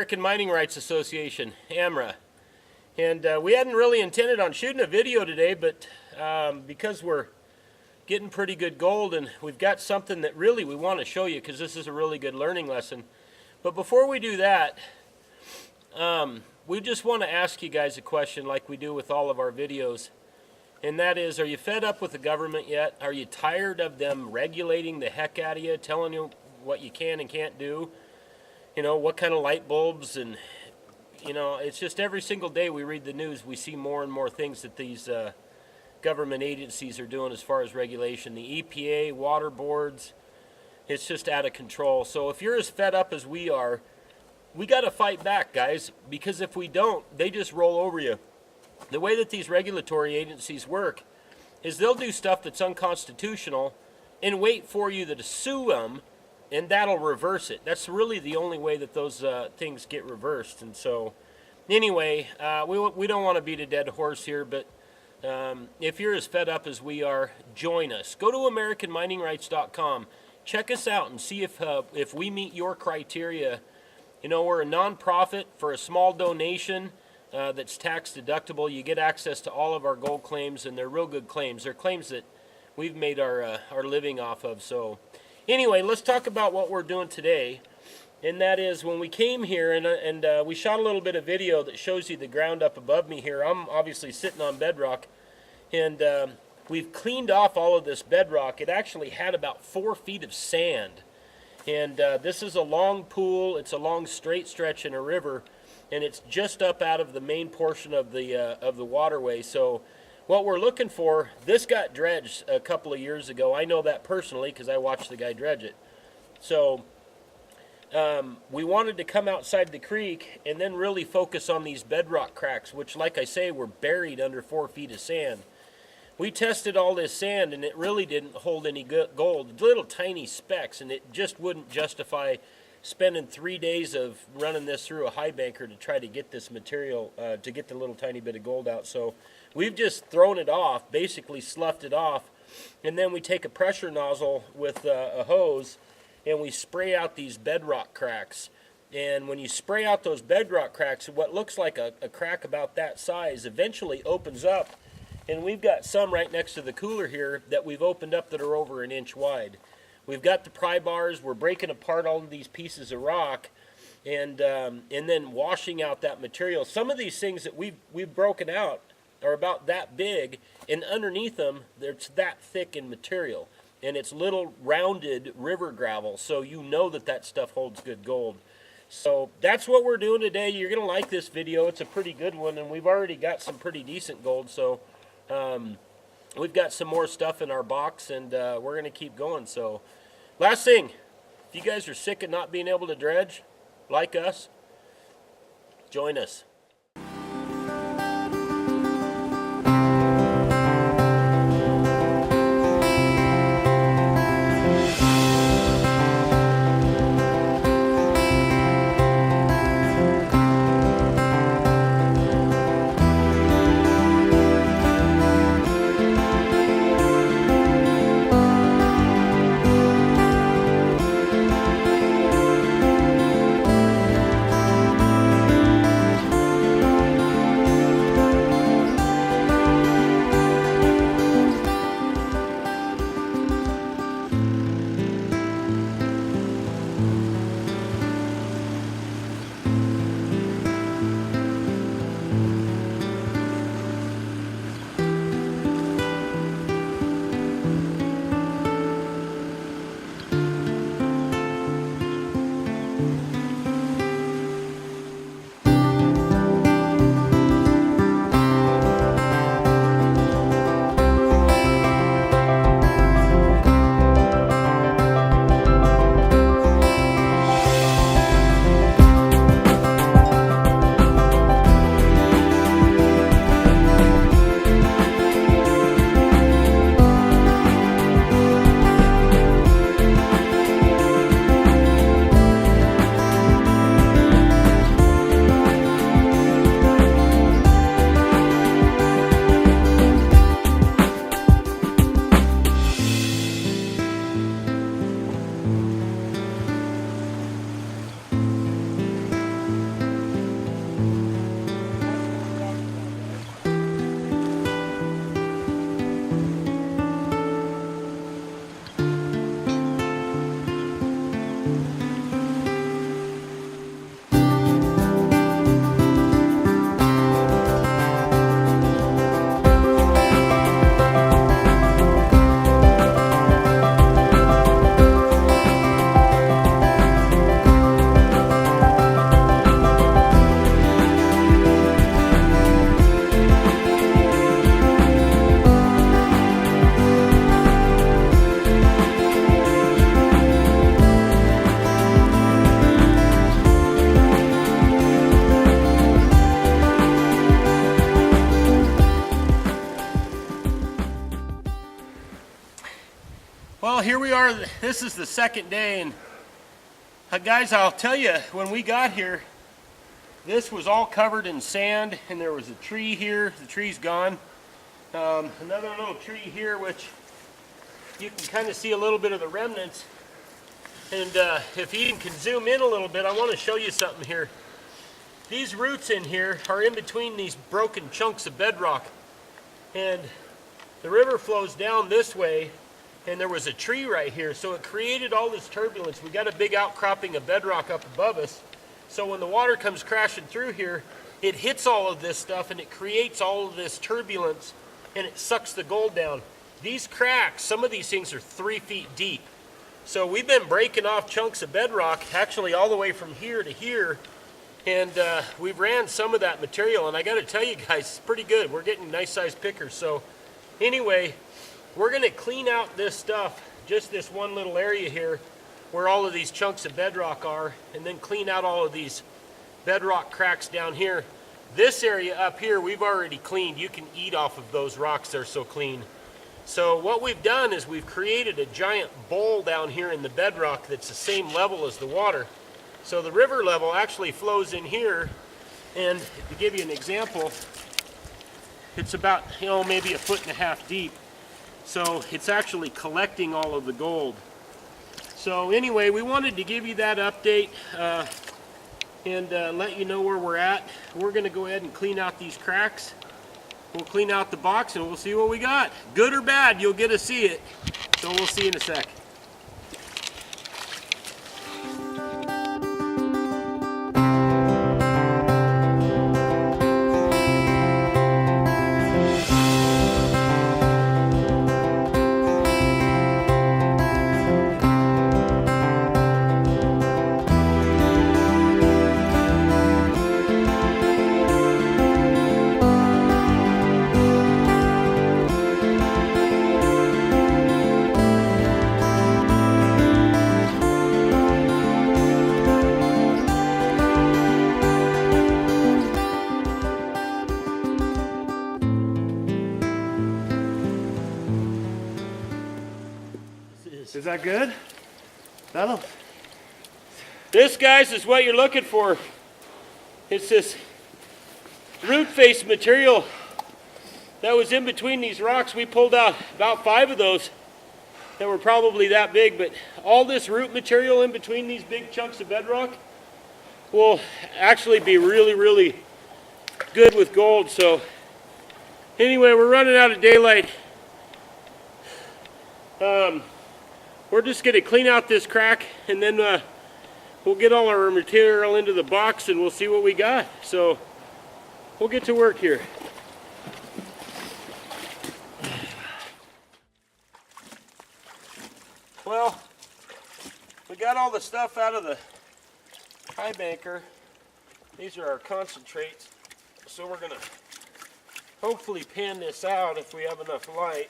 American Mining Rights Association, AMRA. And we hadn't really intended on shooting a video today, but because we're getting pretty good gold and we've got something that really we want to show you because this is a really good learning lesson. But before we do that, we just want to ask you guys a question like we do with all of our videos. And that is, are you fed up with the government yet? Are you tired of them regulating the heck out of you, telling you what you can and can't do? You know, what kind of light bulbs, and you know, it's just every single day we read the news, we see more and more things that these government agencies are doing as far as regulation. The EPA, water boards, it's just out of control. So if you're as fed up as we are, we got to fight back, guys, because if we don't, they just roll over you. The way that these regulatory agencies work is they'll do stuff that's unconstitutional and wait for you to sue them, and that'll reverse it. That's really the only way that those things get reversed. And so anyway, we don't want to beat a dead horse here, but if you're as fed up as we are, join us. Go to AmericanMiningRights.com. Check us out and see if we meet your criteria. You know, we're a nonprofit. For a small donation that's tax deductible, you get access to all of our gold claims, and they're real good claims. They're claims that we've made our living off of. So anyway, let's talk about what we're doing today. And that is, when we came here and we shot a little bit of video that shows you the ground up above me here. I'm obviously sitting on bedrock, and we've cleaned off all of this bedrock. It actually had about 4 feet of sand. And this is a long pool. It's a long straight stretch in a river, and it's just up out of the main portion of the waterway. So what we're looking for, this got dredged a couple of years ago. I know that personally because I watched the guy dredge it. So we wanted to come outside the creek and then really focus on these bedrock cracks, which, like I say, were buried under 4 feet of sand. We tested all this sand, and it really didn't hold any gold, little tiny specks, and it just wouldn't justify spending 3 days of running this through a high banker to try to get this material, to get the little tiny bit of gold out. So we've just thrown it off, basically sloughed it off, and then we take a pressure nozzle with a hose, and we spray out these bedrock cracks. And when you spray out those bedrock cracks, what looks like a crack about that size eventually opens up. And we've got some right next to the cooler here that we've opened up that are over 1 inch wide. We've got the pry bars. We're breaking apart all of these pieces of rock and then washing out that material. Some of these things that we've broken out are about that big, and underneath them, it's that thick in material. And it's little rounded river gravel, so you know that that stuff holds good gold. So that's what we're doing today. You're going to like this video. It's a pretty good one, and we've already got some pretty decent gold. So we've got some more stuff in our box, and we're going to keep going. So last thing, if you guys are sick of not being able to dredge like us, join us. here we are. This is the second day, and guys, I'll tell you, when we got here, this was all covered in sand, and there was a tree here. The tree's gone. Another little tree here, which you can kind of see a little bit of the remnants. And if Eden can zoom in a little bit, I want to show you something here. These roots in here are in between these broken chunks of bedrock. And the river flows down this way, and there was a tree right here, so it created all this turbulence. We got a big outcropping of bedrock up above us. So when the water comes crashing through here, it hits all of this stuff and it creates all of this turbulence, and it sucks the gold down. These cracks, some of these things are 3 feet deep. So we've been breaking off chunks of bedrock, actually all the way from here to here, and we've ran some of that material, and I got to tell you guys, it's pretty good. We're getting nice sized pickers. So anyway, we're going to clean out this stuff, just this one little area here where all of these chunks of bedrock are, and then clean out all of these bedrock cracks down here. This area up here we've already cleaned. You can eat off of those rocks, they're so clean. So what we've done is we've created a giant bowl down here in the bedrock that's the same level as the water. So the river level actually flows in here, and to give you an example, it's about, maybe 1.5 feet deep. So it's actually collecting all of the gold. So anyway, we wanted to give you that update and let you know where we're at. We're going to go ahead and clean out these cracks. We'll clean out the box and we'll see what we got. Good or bad, you'll get to see it. So we'll see you in a sec. Is that good? That'll... This, guys, is what you're looking for. It's this root face material that was in between these rocks. We pulled out about 5 of those that were probably that big, but all this root material in between these big chunks of bedrock will actually be really, really good with gold. So anyway, we're running out of daylight. We're just going to clean out this crack, and then we'll get all our material into the box and we'll see what we got. So we'll get to work here. Well, we got all the stuff out of the high banker. These are our concentrates. So we're going to hopefully pan this out if we have enough light.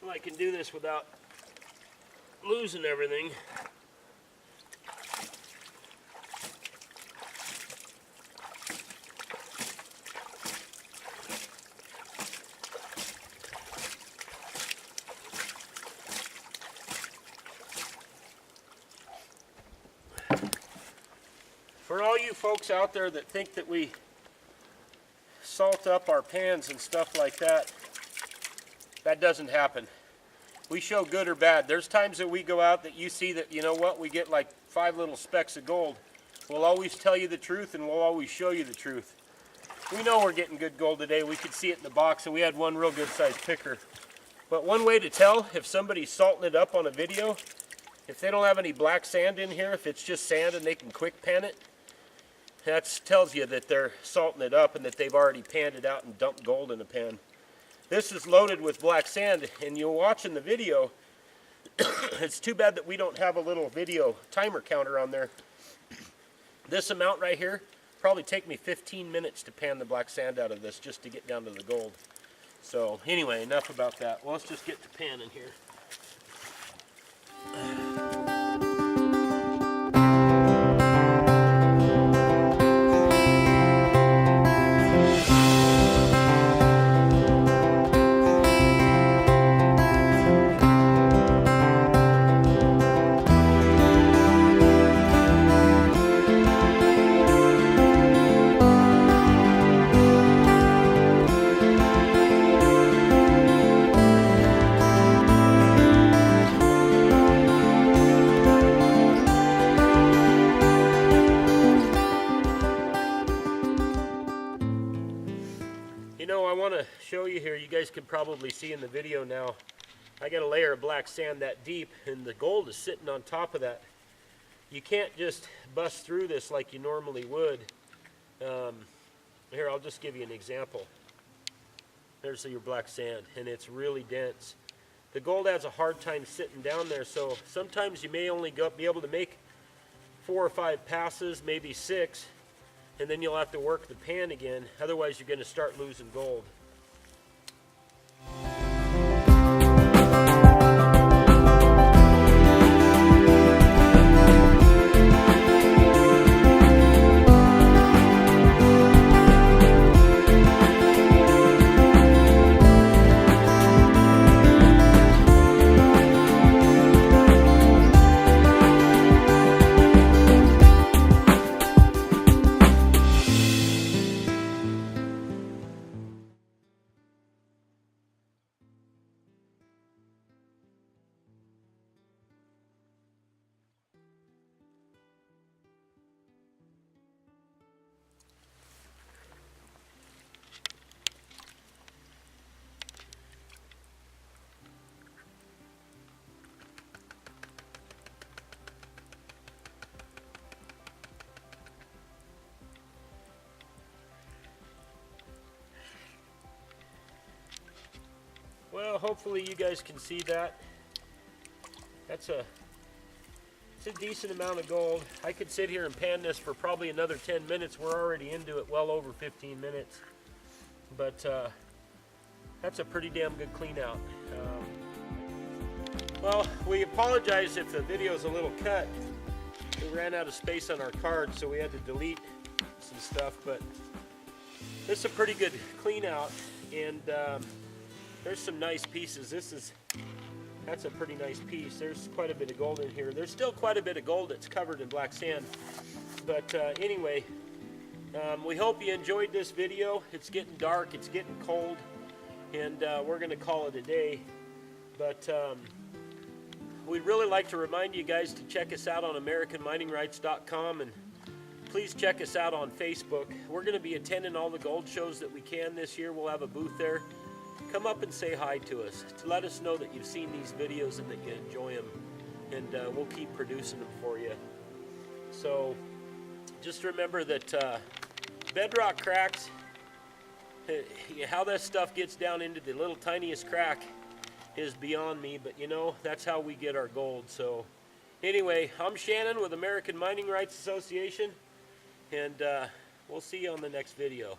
I can do this without losing everything. For all you folks out there that think that we salt up our pans and stuff like that, that doesn't happen. We show good or bad. There's times that we go out that you see that, you know what, we get like 5 little specks of gold. We'll always tell you the truth, and we'll always show you the truth. We know we're getting good gold today. We could see it in the box, and we had one real good sized picker. But one way to tell if somebody's salting it up on a video, if they don't have any black sand in here, if it's just sand and they can quick pan it, that tells you that they're salting it up and that they've already panned it out and dumped gold in a pan. This is loaded with black sand, and you'll watch in the video. It's too bad that we don't have a little video timer counter on there. This amount right here probably take me 15 minutes to pan the black sand out of this just to get down to the gold. So anyway, enough about that. Well, let's just get to panning here. here, you guys can probably see in the video now, I got a layer of black sand that deep, and the gold is sitting on top of that. You can't just bust through this like you normally would. Here, I'll just give you an example. There's your black sand, and it's really dense. The gold has a hard time sitting down there, so sometimes you may only be able to make 4 or 5 passes, maybe 6, and then you'll have to work the pan again. Otherwise, you're going to start losing gold. Well, hopefully you guys can see that. It's a decent amount of gold. I could sit here and pan this for probably another 10 minutes. We're already into it well over 15 minutes. But that's a pretty damn good clean out. Well, we apologize if the video is a little cut. We ran out of space on our card, so we had to delete some stuff. But this is a pretty good clean out, and there's some nice pieces. That's a pretty nice piece. There's quite a bit of gold in here. There's still quite a bit of gold that's covered in black sand. But anyway, we hope you enjoyed this video. It's getting dark, it's getting cold, and we're going to call it a day. But we'd really like to remind you guys to check us out on AmericanMiningRights.com, and please check us out on Facebook. We're going to be attending all the gold shows that we can this year. We'll have a booth there. Come up and say hi to us to let us know that you've seen these videos and that you enjoy them, and we'll keep producing them for you. So just remember that bedrock cracks, how that stuff gets down into the little tiniest crack is beyond me, but you know, that's how we get our gold. So anyway, I'm Shannon with American Mining Rights Association, and we'll see you on the next video.